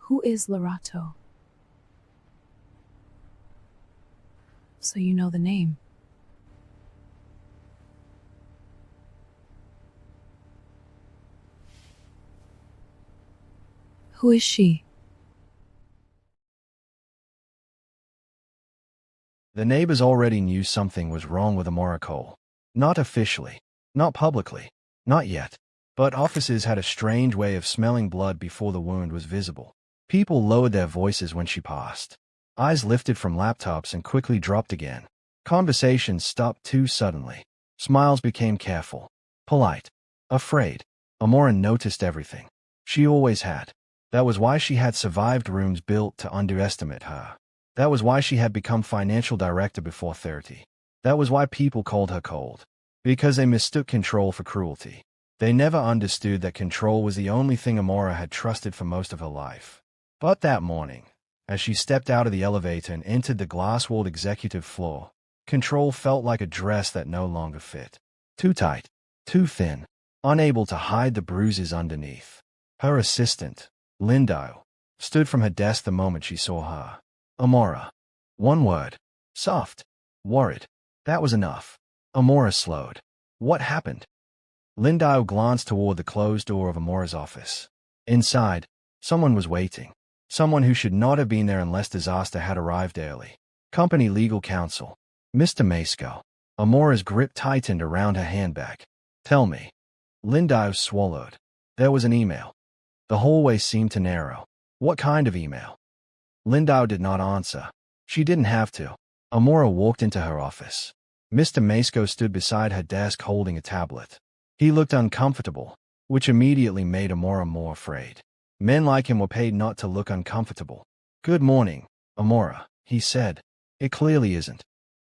Who is Lerato? So you know the name. Who is she? The neighbors already knew something was wrong with Amara Cole. Not officially, not publicly, not yet, but officers had a strange way of smelling blood before the wound was visible. People lowered their voices when she passed. Eyes lifted from laptops and quickly dropped again. Conversations stopped too suddenly. Smiles became careful, polite, afraid. Amara noticed everything. She always had. That was why she had survived rooms built to underestimate her. That was why she had become financial director before 30. That was why people called her cold. Because they mistook control for cruelty. They never understood that control was the only thing Amara had trusted for most of her life. But that morning, as she stepped out of the elevator and entered the glass-walled executive floor, control felt like a dress that no longer fit. Too tight, too thin, unable to hide the bruises underneath. Her assistant, Lindo, stood from her desk the moment she saw her. Amara. One word. Soft. Worried. That was enough. Amara slowed. What happened? Lindo glanced toward the closed door of Amara's office. Inside, someone was waiting. Someone who should not have been there unless disaster had arrived early. Company legal counsel. Mr. Masco. Amara's grip tightened around her handbag. Tell me. Lindo swallowed. There was an email. The hallway seemed to narrow. What kind of email? Lindo did not answer. She didn't have to. Amara walked into her office. Mr. Masco stood beside her desk holding a tablet. He looked uncomfortable, which immediately made Amara more afraid. Men like him were paid not to look uncomfortable. Good morning, Amara, he said. It clearly isn't.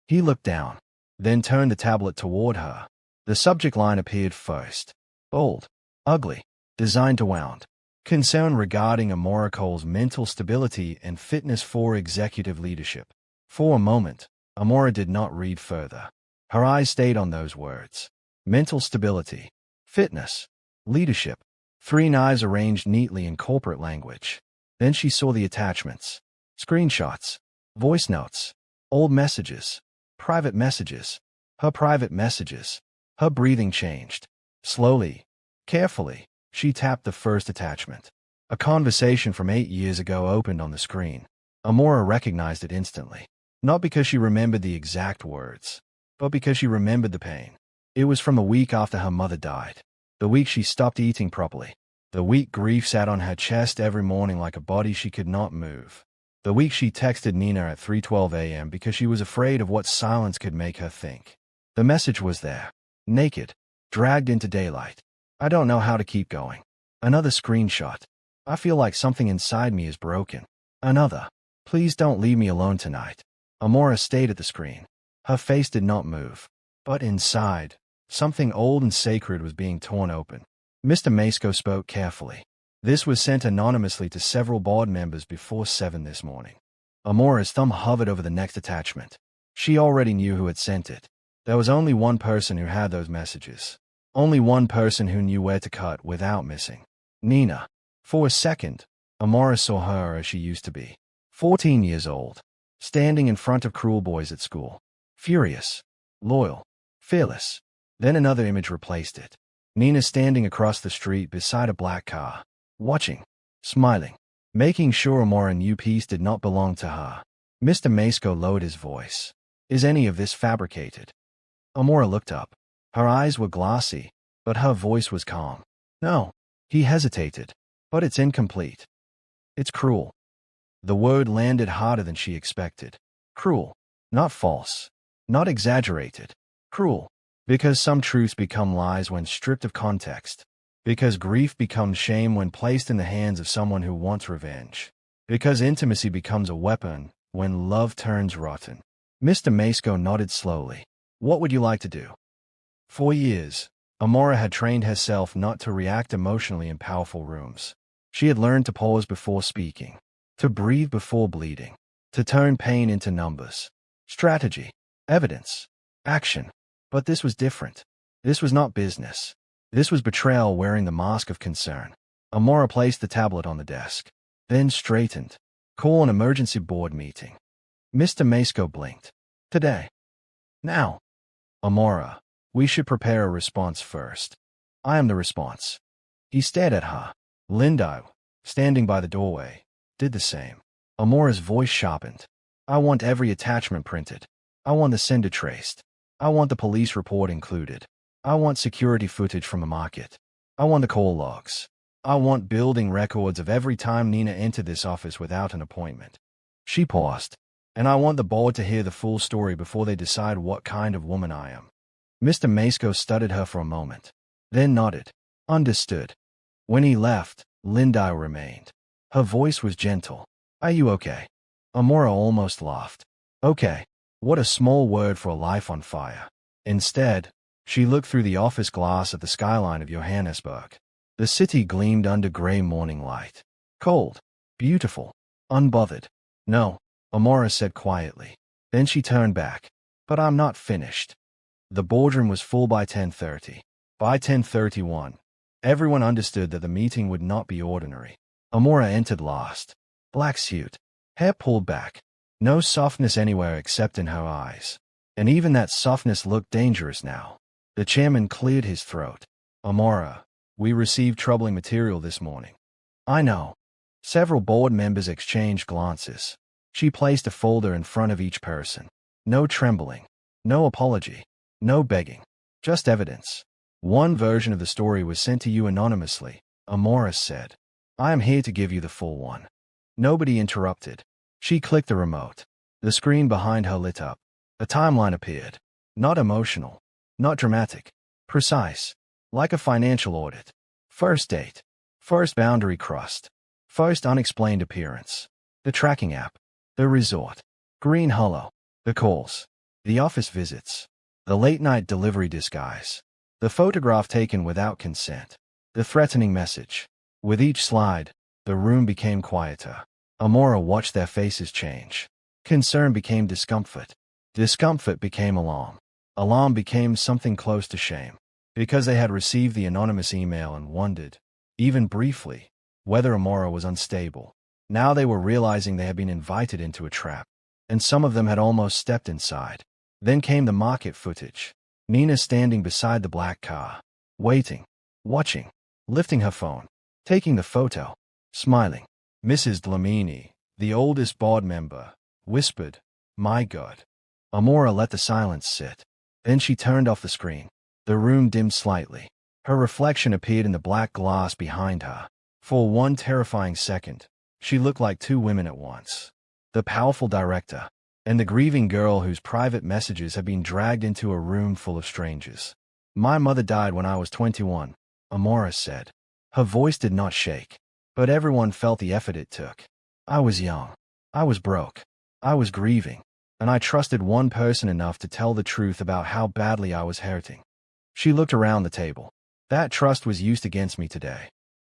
He looked down, then turned the tablet toward her. The subject line appeared first. Bold, ugly, designed to wound. Concern regarding Amara Cole's mental stability and fitness for executive leadership. For a moment, Amara did not read further. Her eyes stayed on those words. Mental stability, fitness, leadership. Three knives arranged neatly in corporate language. Then she saw the attachments. Screenshots, voice notes, old messages, private messages. Her private messages. Her breathing changed. Slowly, carefully, she tapped the first attachment. A conversation from 8 years ago opened on the screen. Amara recognized it instantly. Not because she remembered the exact words, but because she remembered the pain. It was from a week after her mother died. The week she stopped eating properly. The week grief sat on her chest every morning like a body she could not move. The week she texted Nina at 3:12 a.m. because she was afraid of what silence could make her think. The message was there. Naked. Dragged into daylight. I don't know how to keep going. Another screenshot. I feel like something inside me is broken. Another. Please don't leave me alone tonight. Amara stayed at the screen. Her face did not move. But inside, something old and sacred was being torn open. Mr. Masco spoke carefully. This was sent anonymously to several board members before 7 this morning. Amara's thumb hovered over the next attachment. She already knew who had sent it. There was only one person who had those messages. Only one person who knew where to cut without missing. Nina. For a second, Amara saw her as she used to be. 14 years old. Standing in front of cruel boys at school. Furious. Loyal. Fearless. Then another image replaced it. Nina standing across the street beside a black car. Watching. Smiling. Making sure Amara knew peace did not belong to her. Mr. Masco lowered his voice. Is any of this fabricated? Amara looked up. Her eyes were glassy, but her voice was calm. No. He hesitated. But it's incomplete. It's cruel. The word landed harder than she expected. Cruel. Not false. Not exaggerated. Cruel. Because some truths become lies when stripped of context. Because grief becomes shame when placed in the hands of someone who wants revenge. Because intimacy becomes a weapon when love turns rotten. Mr. Masco nodded slowly. What would you like to do? For years, Amara had trained herself not to react emotionally in powerful rooms. She had learned to pause before speaking, to breathe before bleeding, to turn pain into numbers, strategy, evidence, action. But this was different. This was not business. This was betrayal wearing the mask of concern. Amara placed the tablet on the desk. then straightened. Call an emergency board meeting. Mr. Masco blinked. Today. Now. Amara, we should prepare a response first. I am the response. He stared at her. Linda, standing by the doorway, did the same. Amara's voice sharpened. I want every attachment printed. I want the sender traced. I want the police report included. I want security footage from the market. I want the call logs. I want building records of every time Nina entered this office without an appointment. She paused. And I want the board to hear the full story before they decide what kind of woman I am. Mr. Masco studied her for a moment, then nodded. Understood. When he left, Linda remained. Her voice was gentle. Are you okay? Amara almost laughed. Okay. What a small word for a life on fire. Instead, she looked through the office glass at the skyline of Johannesburg. The city gleamed under gray morning light. Cold. Beautiful. Unbothered. No, Amara said quietly. Then she turned back. But I'm not finished. The boardroom was full by 10:30. By 10:31, everyone understood that the meeting would not be ordinary. Amara entered last. Black suit. Hair pulled back. No softness anywhere except in her eyes. And even that softness looked dangerous now. The chairman cleared his throat. Amara, we received troubling material this morning. I know. Several board members exchanged glances. She placed a folder in front of each person. No trembling. No apology. No begging. Just evidence. One version of the story was sent to you anonymously, Amara said. I am here to give you the full one. Nobody interrupted. She clicked the remote. The screen behind her lit up. A timeline appeared. Not emotional. Not dramatic. Precise. Like a financial audit. First date. First boundary crossed. First unexplained appearance. The tracking app. The resort. Green Hollow. The calls. The office visits. The late-night delivery disguise. The photograph taken without consent. The threatening message. With each slide, the room became quieter. Amara watched their faces change. Concern became discomfort. Discomfort became alarm. Alarm became something close to shame. Because they had received the anonymous email and wondered, even briefly, whether Amara was unstable. Now they were realizing they had been invited into a trap. And some of them had almost stepped inside. Then came the market footage. Nina standing beside the black car. Waiting. Watching. Lifting her phone. Taking the photo. Smiling. Mrs. Dlamini, the oldest board member, whispered, My God. Amara let the silence sit. Then she turned off the screen. The room dimmed slightly. Her reflection appeared in the black glass behind her. For one terrifying second, she looked like two women at once. The powerful director, and the grieving girl whose private messages had been dragged into a room full of strangers. My mother died when I was 21, Amara said. Her voice did not shake, but everyone felt the effort it took. I was young. I was broke. I was grieving, and I trusted one person enough to tell the truth about how badly I was hurting. She looked around the table. That trust was used against me today.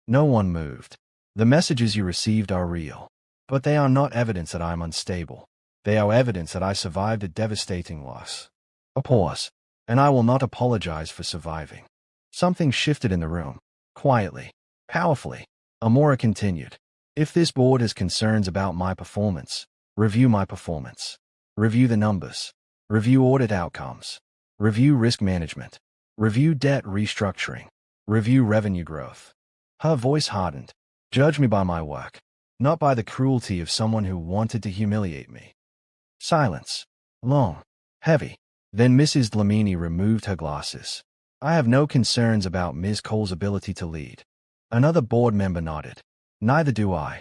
No one moved. The messages you received are real, but they are not evidence that I am unstable. They are evidence that I survived a devastating loss. A pause, and I will not apologize for surviving. Something shifted in the room. Quietly. Powerfully. Amara continued. If this board has concerns about my performance, review my performance. Review the numbers. Review audit outcomes. Review risk management. Review debt restructuring. Review revenue growth. Her voice hardened. Judge me by my work, not by the cruelty of someone who wanted to humiliate me. Silence. Long. Heavy. Then Mrs. Dlamini removed her glasses. I have no concerns about Ms. Cole's ability to lead. Another board member nodded. Neither do I.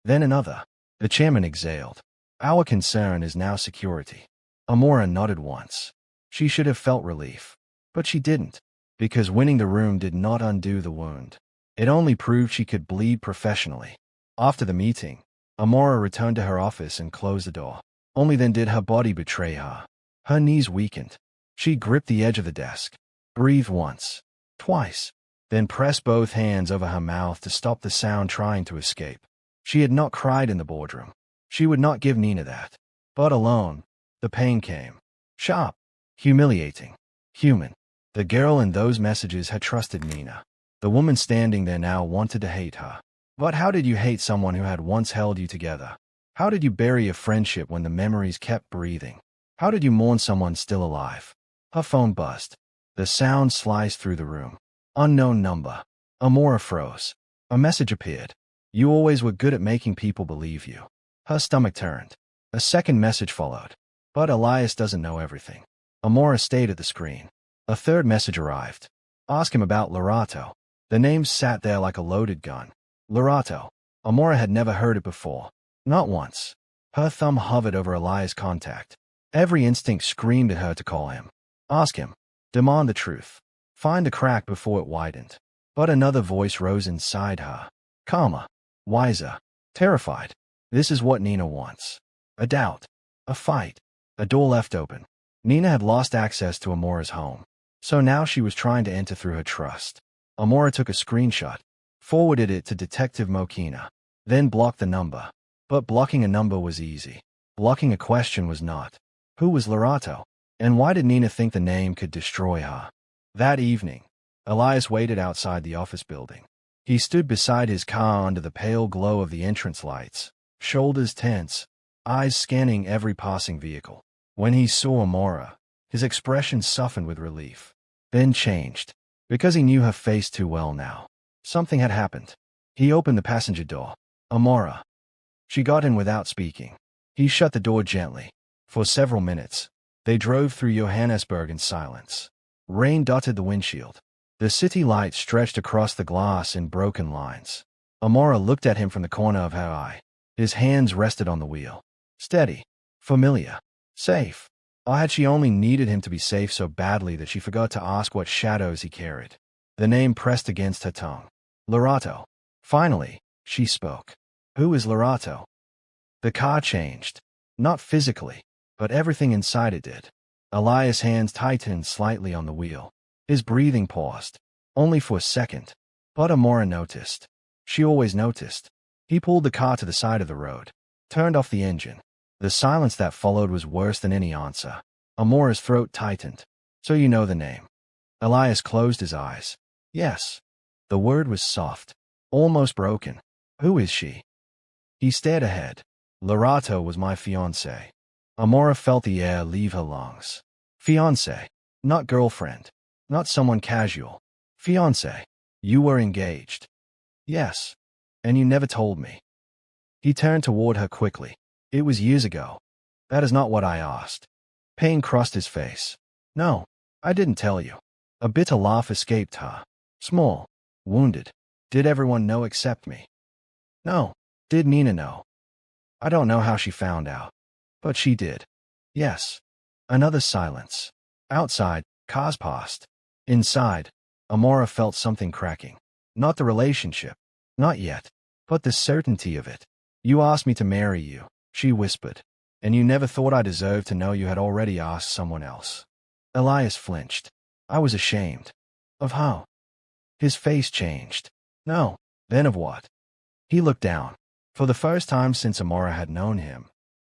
Then another. The chairman exhaled. Our concern is now security. Amara nodded once. She should have felt relief. But she didn't. Because winning the room did not undo the wound. It only proved she could bleed professionally. After the meeting, Amara returned to her office and closed the door. Only then did her body betray her. Her knees weakened. She gripped the edge of the desk. Breathed once. Twice. Then pressed both hands over her mouth to stop the sound trying to escape. She had not cried in the boardroom. She would not give Nina that. But alone, the pain came. Sharp. Humiliating. Human. The girl in those messages had trusted Nina. The woman standing there now wanted to hate her. But how did you hate someone who had once held you together? How did you bury a friendship when the memories kept breathing? How did you mourn someone still alive? Her phone buzzed. The sound sliced through the room. Unknown number. Amara froze. A message appeared. You always were good at making people believe you. Her stomach turned. A second message followed. But Elias doesn't know everything. Amara stayed at the screen. A third message arrived. Ask him about Lerato. The name sat there like a loaded gun. Lerato. Amara had never heard it before. Not once. Her thumb hovered over Elias' contact. Every instinct screamed at her to call him. Ask him. Demand the truth. Find a crack before it widened. But another voice rose inside her. Calmer. Wiser. Terrified. This is what Nina wants. A doubt. A fight. A door left open. Nina had lost access to Amara's home. So now she was trying to enter through her trust. Amara took a screenshot, forwarded it to Detective Mokina, then blocked the number. But blocking a number was easy. Blocking a question was not. Who was Lerato? And why did Nina think the name could destroy her? That evening, Elias waited outside the office building. He stood beside his car under the pale glow of the entrance lights, shoulders tense, eyes scanning every passing vehicle. When he saw Amara, his expression softened with relief, then changed, because he knew her face too well now. Something had happened. He opened the passenger door. Amara. She got in without speaking. He shut the door gently. For several minutes, they drove through Johannesburg in silence. Rain dotted the windshield. The city lights stretched across the glass in broken lines. Amara looked at him from the corner of her eye. His hands rested on the wheel. Steady. Familiar. Safe. Or had she only needed him to be safe so badly that she forgot to ask what shadows he carried? The name pressed against her tongue. Lerato. Finally, she spoke. Who is Lerato? The car changed. Not physically, but everything inside it did. Elias' hands tightened slightly on the wheel. His breathing paused. Only for a second. But Amara noticed. She always noticed. He pulled the car to the side of the road. Turned off the engine. The silence that followed was worse than any answer. Amara's throat tightened. So you know the name. Elias closed his eyes. Yes. The word was soft. Almost broken. Who is she? He stared ahead. Lerato was my fiancé. Amara felt the air leave her lungs. Fiancé. Not girlfriend. Not someone casual. Fiancé. You were engaged. Yes. And you never told me. He turned toward her quickly. It was years ago. That is not what I asked. Pain crossed his face. No, I didn't tell you. A bitter laugh escaped her. Small. Wounded. Did everyone know except me? No. Did Nina know? I don't know how she found out. But she did. Yes. Another silence. Outside, cars passed. Inside, Amara felt something cracking. Not the relationship. Not yet. But the certainty of it. You asked me to marry you, she whispered. And you never thought I deserved to know you had already asked someone else. Elias flinched. I was ashamed. Of how? His face changed. No. Then of what? He looked down. For the first time since Amara had known him,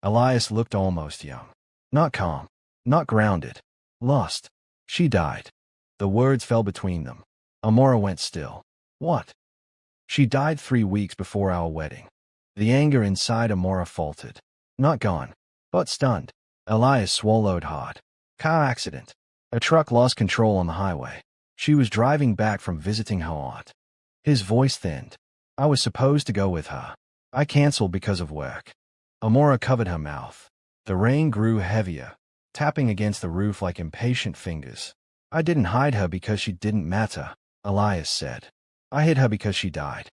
Elias looked almost young. Not calm. Not grounded. Lost. She died. The words fell between them. Amara went still. What? She died 3 weeks before our wedding. The anger inside Amara faltered. Not gone, but stunned. Elias swallowed hard. Car accident. A truck lost control on the highway. She was driving back from visiting her aunt. His voice thinned. I was supposed to go with her. I canceled because of work. Amara covered her mouth. The rain grew heavier, tapping against the roof like impatient fingers. I didn't hide her because she didn't matter, Elias said. I hid her because she died.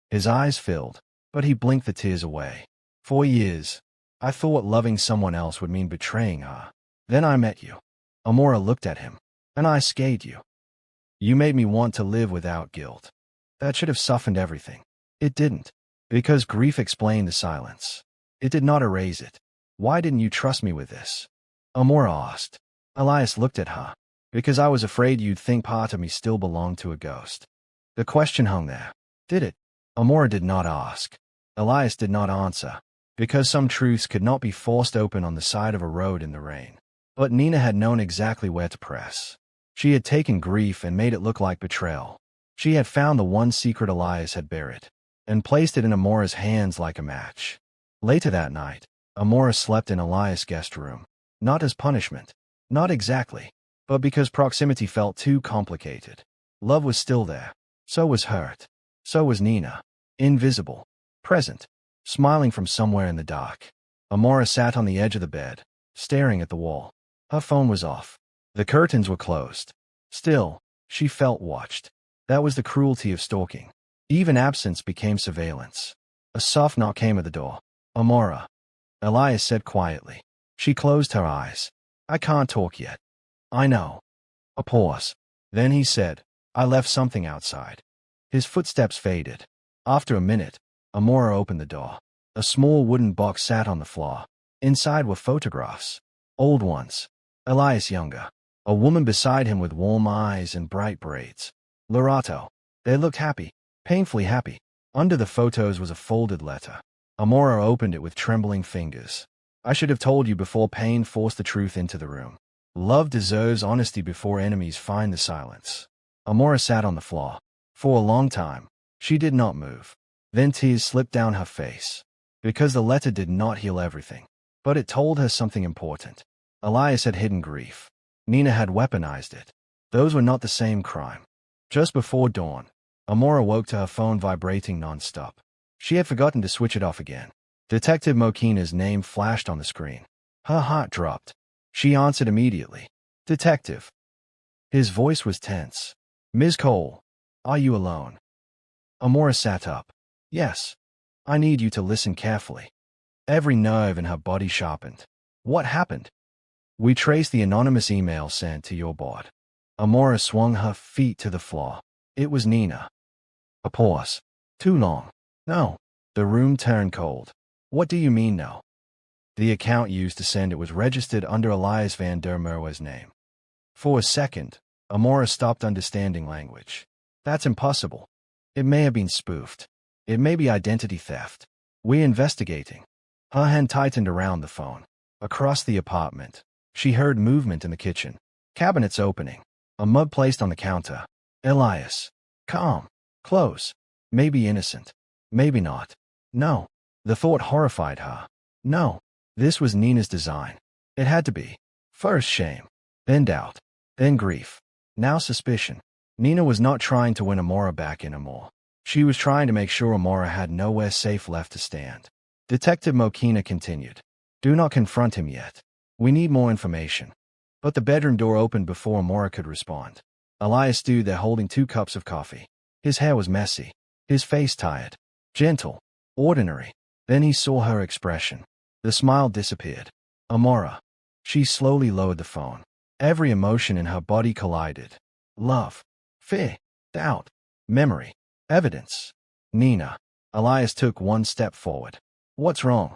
His eyes filled, but he blinked the tears away. 4 years. I thought loving someone else would mean betraying her. Then I met you. Amara looked at him. And I scared you. You made me want to live without guilt. That should have softened everything. It didn't. Because grief explained the silence. It did not erase it. Why didn't you trust me with this? Amara asked. Elias looked at her. Because I was afraid you'd think part of me still belonged to a ghost. The question hung there. Did it? Amara did not ask. Elias did not answer. Because some truths could not be forced open on the side of a road in the rain. But Nina had known exactly where to press. She had taken grief and made it look like betrayal. She had found the one secret Elias had buried. and placed it in Amora's hands like a match. Later that night, Amara slept in Elias' guest room. Not as punishment. Not exactly. But because proximity felt too complicated. Love was still there. So was hurt. So was Nina. Invisible. Present. Smiling from somewhere in the dark. Amara sat on the edge of the bed, staring at the wall. Her phone was off. The curtains were closed. Still, she felt watched. That was the cruelty of stalking. Even absence became surveillance. A soft knock came at the door. Amara. Elias said quietly. She closed her eyes. I can't talk yet. I know. A pause. Then he said, I left something outside. His footsteps faded. After a minute, Amara opened the door. A small wooden box sat on the floor. Inside were photographs. Old ones. Elias younger. A woman beside him with warm eyes and bright braids. Lerato. They looked happy. Painfully happy. Under the photos was a folded letter. Amara opened it with trembling fingers. I should have told you before pain forced the truth into the room. Love deserves honesty before enemies find the silence. Amara sat on the floor. For a long time, she did not move. Then tears slipped down her face. Because the letter did not heal everything. But it told her something important. Elias had hidden grief. Nina had weaponized it. Those were not the same crime. Just before dawn, Amara woke to her phone vibrating non-stop. She had forgotten to switch it off again. Detective Mokina's name flashed on the screen. Her heart dropped. She answered immediately. Detective. His voice was tense. Ms. Cole, are you alone? Amara sat up. Yes. I need you to listen carefully. Every nerve in her body sharpened. What happened? We traced the anonymous email sent to your board. Amara swung her feet to the floor. It was Nina. A pause. Too long. No. The room turned cold. What do you mean no? The account used to send it was registered under Elias van der Merwe's name. For a second, Amara stopped understanding language. That's impossible. It may have been spoofed. It may be identity theft. We're investigating. Her hand tightened around the phone. Across the apartment, she heard movement in the kitchen. Cabinets opening. A mug placed on the counter. Elias. Calm. Close. Maybe innocent. Maybe not. No. The thought horrified her. No. This was Nina's design. It had to be. First shame. Then doubt. Then grief. Now suspicion. Nina was not trying to win Amara back anymore. She was trying to make sure Amara had nowhere safe left to stand. Detective Mokina continued. Do not confront him yet. We need more information. But the bedroom door opened before Amara could respond. Elias stood there holding 2 cups of coffee. His hair was messy. His face tired. Gentle. Ordinary. Then he saw her expression. The smile disappeared. Amara. She slowly lowered the phone. Every emotion in her body collided. Love. Fear. Doubt. Memory. Evidence. Nina. Elias took 1 step forward. What's wrong?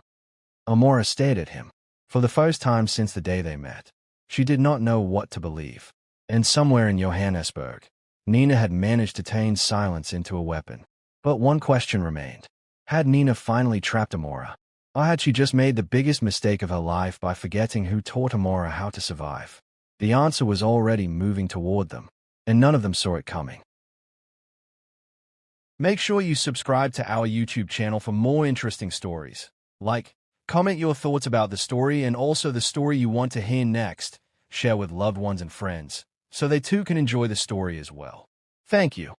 Amara stared at him. For the first time since the day they met, she did not know what to believe. And somewhere in Johannesburg, Nina had managed to turn silence into a weapon. But one question remained. Had Nina finally trapped Amara? Or had she just made the biggest mistake of her life by forgetting who taught Amara how to survive? The answer was already moving toward them, and none of them saw it coming. Make sure you subscribe to our YouTube channel for more interesting stories. Like, comment your thoughts about the story and also the story you want to hear next. Share with loved ones and friends, so they too can enjoy the story as well. Thank you.